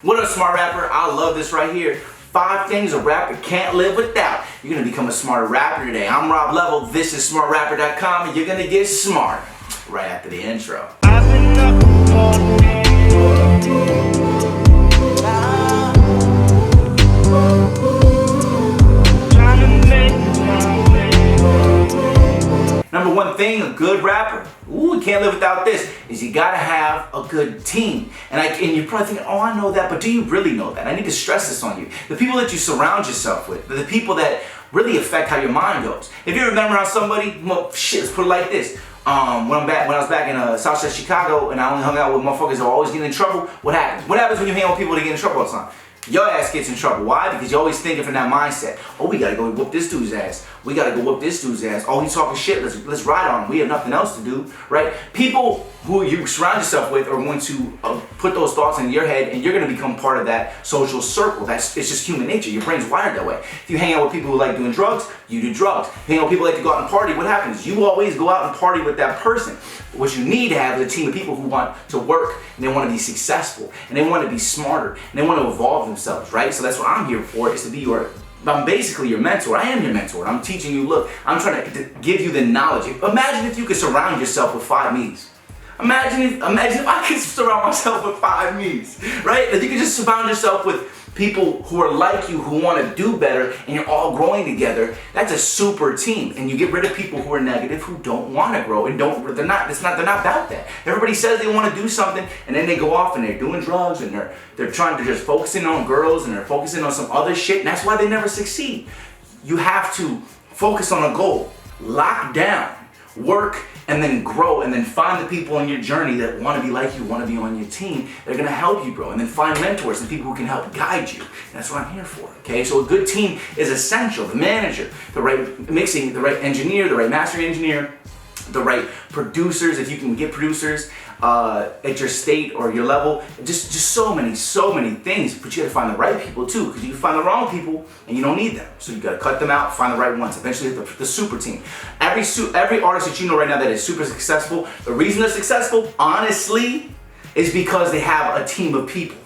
What up, smart rapper? I love this right here. 5 things a rapper can't live without. You're gonna become a smarter rapper today. I'm Rob Level. This is smartrapper.com, and you're gonna get smart right after the intro. Number one thing, a good rapper, you can't live without this, is you gotta have a good team. And you're probably thinking, oh, I know that, but do you really know that? I need to stress this on you. The people that you surround yourself with, the people that really affect how your mind goes. If you remember how somebody, well, shit, let's put it like this. When I was back in Southside Chicago and I only hung out with motherfuckers that were always getting in trouble, what happens? What happens when you hang out with people that get in trouble all the time? Your ass gets in trouble. Why? Because you're always thinking from that mindset. Oh, we gotta go whoop this dude's ass. We gotta go whoop this dude's ass. Oh, he's talking shit. Let's ride on him. We have nothing else to do, right? People who you surround yourself with are going to put those thoughts in your head, and you're gonna become part of that social circle. It's just human nature. Your brain's wired that way. If you hang out with people who like doing drugs, you do drugs. If you hang out with people who like to go out and party, what happens? You always go out and party with that person. What you need to have is a team of people who want to work, and they want to be successful, and they want to be smarter, and they want to evolve themselves, right? So that's what I'm here for, is to be I'm basically your mentor. I am your mentor. I'm teaching you, look, I'm trying to give you the knowledge. Imagine if you could surround yourself with 5 me's. Imagine if I could surround myself with 5 me's, right? That you could just surround yourself with people who are like you, who want to do better, and you're all growing together. That's a super team. And you get rid of people who are negative, who don't want to grow, and they're not about that. Everybody says they want to do something, and then they go off and they're doing drugs, and they're trying to just focusing on girls, and they're focusing on some other shit, and that's why they never succeed. You have to focus on a goal, lock down, work, and then grow, and then find the people on your journey that want to be like you, want to be on your team. They're going to help you grow, and then find mentors and people who can help guide you. That's what I'm here for, okay? So a good team is essential. The manager, the right mixing, the right engineer, the right mastering engineer, the right producers, if you can get producers at your state or your level, just so many things. But you got to find the right people too, because you find the wrong people and you don't need them. So you got to cut them out, find the right ones. Eventually, the super team. Every artist that you know right now that is super successful, the reason they're successful, honestly, is because they have a team of people,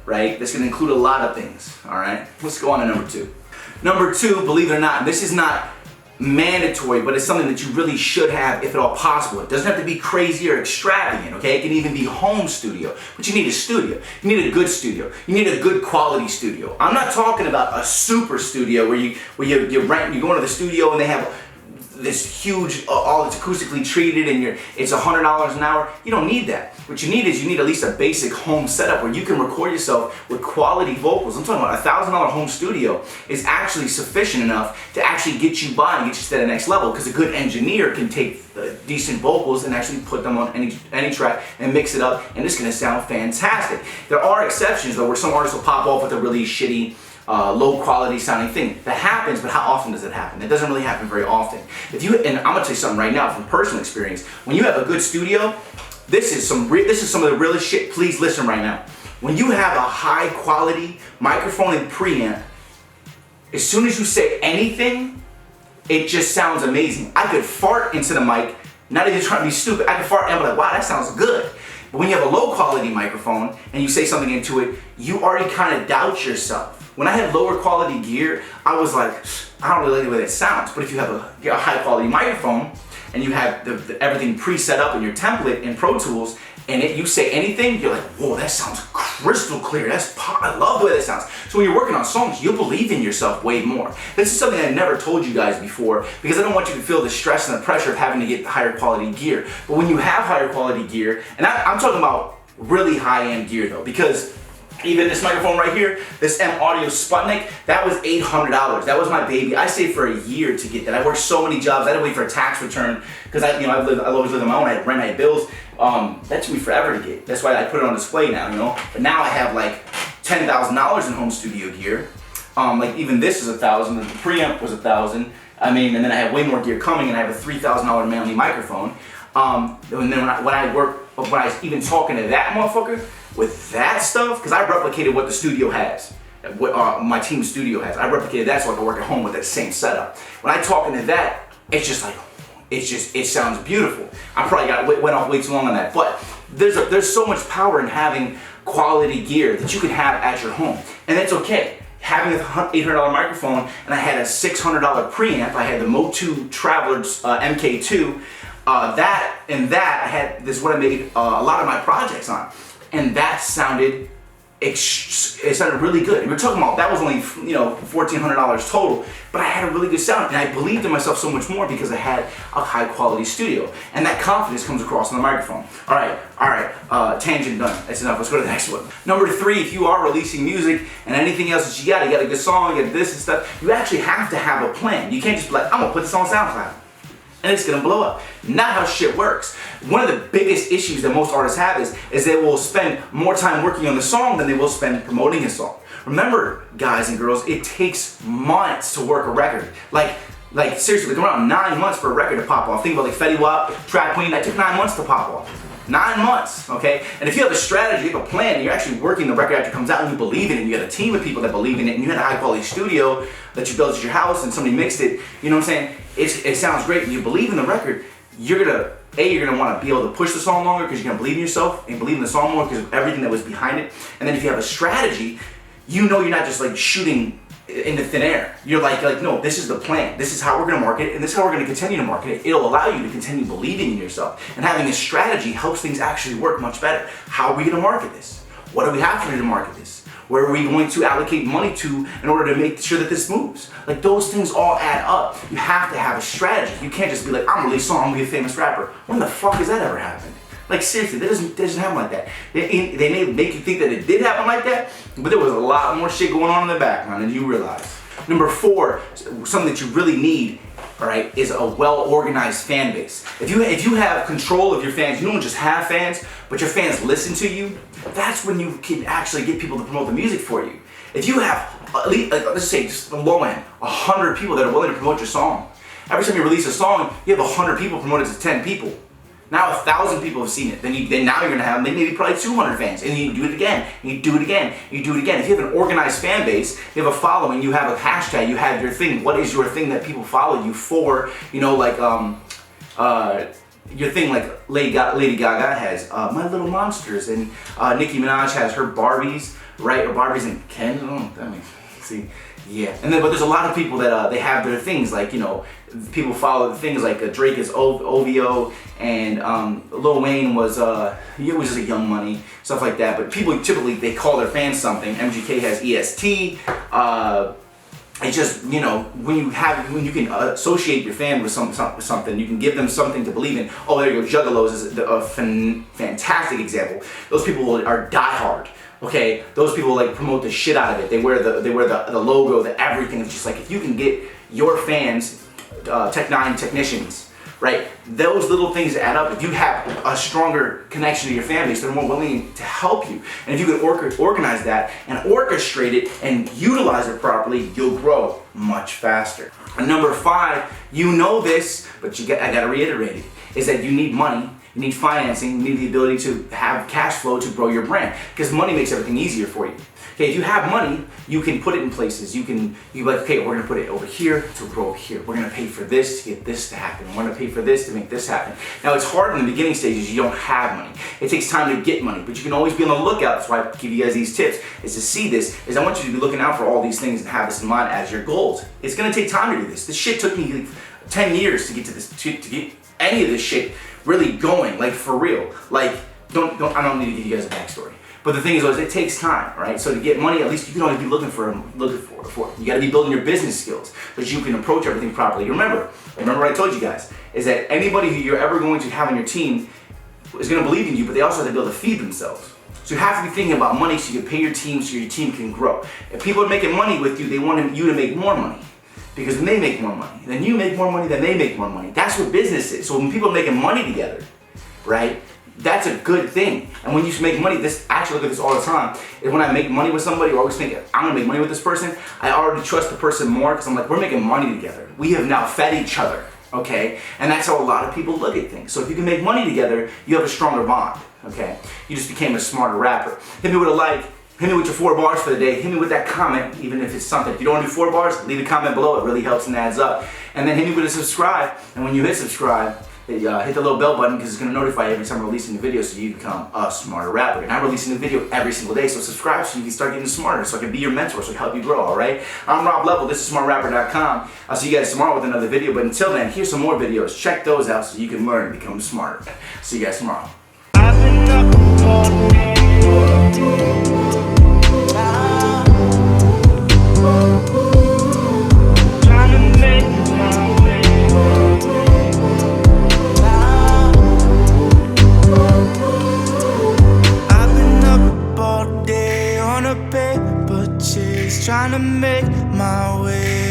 right? That's going to include a lot of things. All right, let's go on to number 2. Number 2, believe it or not, and this is not mandatory, but it's something that you really should have, if at all possible. It doesn't have to be crazy or extravagant, okay? It can even be home studio, but you need a studio. You need a good studio. You need a good quality studio. I'm not talking about a super studio where you go into the studio and they have this huge, all it's acoustically treated, and it's $100 an hour. You don't need that. What you need is at least a basic home setup where you can record yourself with quality vocals. I'm talking about a $1,000 home studio is actually sufficient enough to actually get you by and get you to the next level, because a good engineer can take decent vocals and actually put them on any track and mix it up, and it's gonna sound fantastic. There are exceptions though, where some artists will pop off with a really shitty, low quality sounding thing. That happens, but how often does it happen? It doesn't really happen very often. And I'm gonna tell you something right now from personal experience. When you have a good studio, this is some of the realest shit. Please listen right now. When you have a high quality microphone and preamp, as soon as you say anything, it just sounds amazing. I could fart into the mic, not even trying to be stupid. I could fart and be like, wow, that sounds good. But when you have a low quality microphone and you say something into it, you already kind of doubt yourself. When I had lower quality gear, I was like, I don't really like the way that sounds. But if you have a high quality microphone and you have everything pre-set up in your template in Pro Tools, and you say anything, you're like, whoa, that sounds crystal clear. I love the way that sounds. So when you're working on songs, you'll believe in yourself way more. This is something I never told you guys before, because I don't want you to feel the stress and the pressure of having to get higher quality gear. But when you have higher quality gear, and I'm talking about really high-end gear though, because even this microphone right here, this M Audio Sputnik, that was $800. That was my baby. I saved for a year to get that. I worked so many jobs. I had to wait for a tax return because I always lived on my own. I had rent, I had bills. That took me forever to get. That's why I put it on display now, But now I have like $10,000 in home studio gear. Like even this is $1,000. The preamp was $1,000. And then I have way more gear coming, and I have a $3,000 Manley microphone. And then when I was even talking to that motherfucker with that stuff, because I replicated what the studio has, what my team's studio has. I replicated that so I can work at home with that same setup. When I talking to that, it's just like, it sounds beautiful. I probably went off way too long on that, but there's so much power in having quality gear that you can have at your home. And that's okay. Having an $800 microphone, and I had a $600 preamp. I had the Motu Traveler MK2. I had this is what I made a lot of my projects on, and that sounded it sounded really good. And we're talking about that was only $1,400 total, but I had a really good sound, and I believed in myself so much more because I had a high quality studio, and that confidence comes across on the microphone. All right, tangent done. That's enough. Let's go to the next one. Number 3, if you are releasing music and anything else that you got a good song, you got this and stuff, you actually have to have a plan. You can't just be like, I'm gonna put this on SoundCloud and it's gonna blow up. Not how shit works. One of the biggest issues that most artists have is they will spend more time working on the song than they will spend promoting a song. Remember, guys and girls, it takes months to work a record. Like seriously, like around 9 months for a record to pop off. Think about like Fetty Wap, Trap Queen, that took 9 months to pop off. 9 months, okay? And if you have a strategy, you have a plan, and you're actually working the record after it comes out and you believe in it, and you got a team of people that believe in it, and you had a high quality studio that you built at your house and somebody mixed it, you know what I'm saying? It sounds great, and you believe in the record, you're gonna want to be able to push the song longer because you're gonna believe in yourself and believe in the song more because of everything that was behind it. And then if you have a strategy, you know you're not just like shooting into thin air. You're like no, this is the plan. This is how we're gonna market it, and this is how we're gonna continue to market it. It'll allow you to continue believing in yourself. And having a strategy helps things actually work much better. How are we gonna market this? What do we have to do to market this? Where are we going to allocate money to in order to make sure that this moves? Like those things all add up. You have to have a strategy. You can't just be like, I'm gonna release a song, I'm gonna be a famous rapper. When the fuck has that ever happened? Like seriously, that doesn't happen like that. They may make you think that it did happen like that, but there was a lot more shit going on in the background than you realize. Number 4, something that you really need, all right, is a well-organized fan base. If you have control of your fans, you don't just have fans, but your fans listen to you, that's when you can actually get people to promote the music for you. If you have, at least, let's say, just the low end, 100 people that are willing to promote your song, every time you release a song, you have 100 people promoted to 10 people. Now 1,000 people have seen it. Then now you're gonna have maybe probably 200 fans, and you do it again, and you do it again, and you do it again. If you have an organized fan base, you have a following, you have a hashtag, you have your thing. What is your thing that people follow you for? You know, like your thing, like Lady Gaga has My Little Monsters, and Nicki Minaj has her Barbies, right? Or Barbies and Ken. See. Yeah, and then but there's a lot of people that they have their things, like, you know, people follow the things like Drake is OVO, and Lil Wayne was he was just a Young Money, stuff like that. But people typically they call their fans something. MGK has EST. It's just, you know, when you can associate your fan with something, you can give them something to believe in. Oh, there you go. Juggalos is a fantastic example. Those people are diehard. Okay, those people like promote the shit out of it. They wear the logo, the everything. It's just like if you can get your fans, Tech Nine technicians, right? Those little things add up. If you have a stronger connection to your fan base, they're more willing to help you. And if you can organize that and orchestrate it and utilize it properly, you'll grow much faster. And number 5, you know this, but I gotta reiterate it, is that you need money. You need financing, you need the ability to have cash flow to grow your brand, because money makes everything easier for you. Okay, if you have money, you can put it in places. You be like, okay, we're gonna put it over here to grow here. We're gonna pay for this to get this to happen. We're gonna pay for this to make this happen. Now it's hard in the beginning stages, you don't have money. It takes time to get money, but you can always be on the lookout. That's why I give you guys these tips, is to see this, is I want you to be looking out for all these things and have this in mind as your goals. It's gonna take time to do this. This shit took me like 10 years to get to this, to get any of this shit really going, like for real. Like, I don't need to give you guys a backstory. But the thing is, it takes time, right? So to get money, at least you can always be looking for. You gotta be building your business skills, but you can approach everything properly. Remember what I told you guys, is that anybody who you're ever going to have on your team is gonna believe in you, but they also have to be able to feed themselves. So you have to be thinking about money so you can pay your team so your team can grow. If people are making money with you, they want you to make more money. Because when they make more money, then you make more money, then they make more money. That's what business is. So when people are making money together, right, that's a good thing. And when you make money, I actually look at this all the time, is when I make money with somebody, or always think, I'm gonna make money with this person, I already trust the person more, because I'm like, we're making money together. We have now fed each other, okay? And that's how a lot of people look at things. So if you can make money together, you have a stronger bond, okay? You just became a smarter rapper. Hit me with a like. Hit me with your 4 bars for the day. Hit me with that comment, even if it's something. If you don't want to do 4 bars, leave a comment below. It really helps and adds up. And then hit me with a subscribe. And when you hit subscribe, hit the little bell button because it's going to notify you every time I'm releasing a video so you become a smarter rapper. And I'm releasing a video every single day, so subscribe so you can start getting smarter, so I can be your mentor, so I can help you grow, alright? I'm Rob Level, this is SmartRapper.com. I'll see you guys tomorrow with another video, but until then, here's some more videos. Check those out so you can learn and become smarter. See you guys tomorrow. I've been up all day. Trying to make my way. I've been up all day on a paper chase, trying to make my way.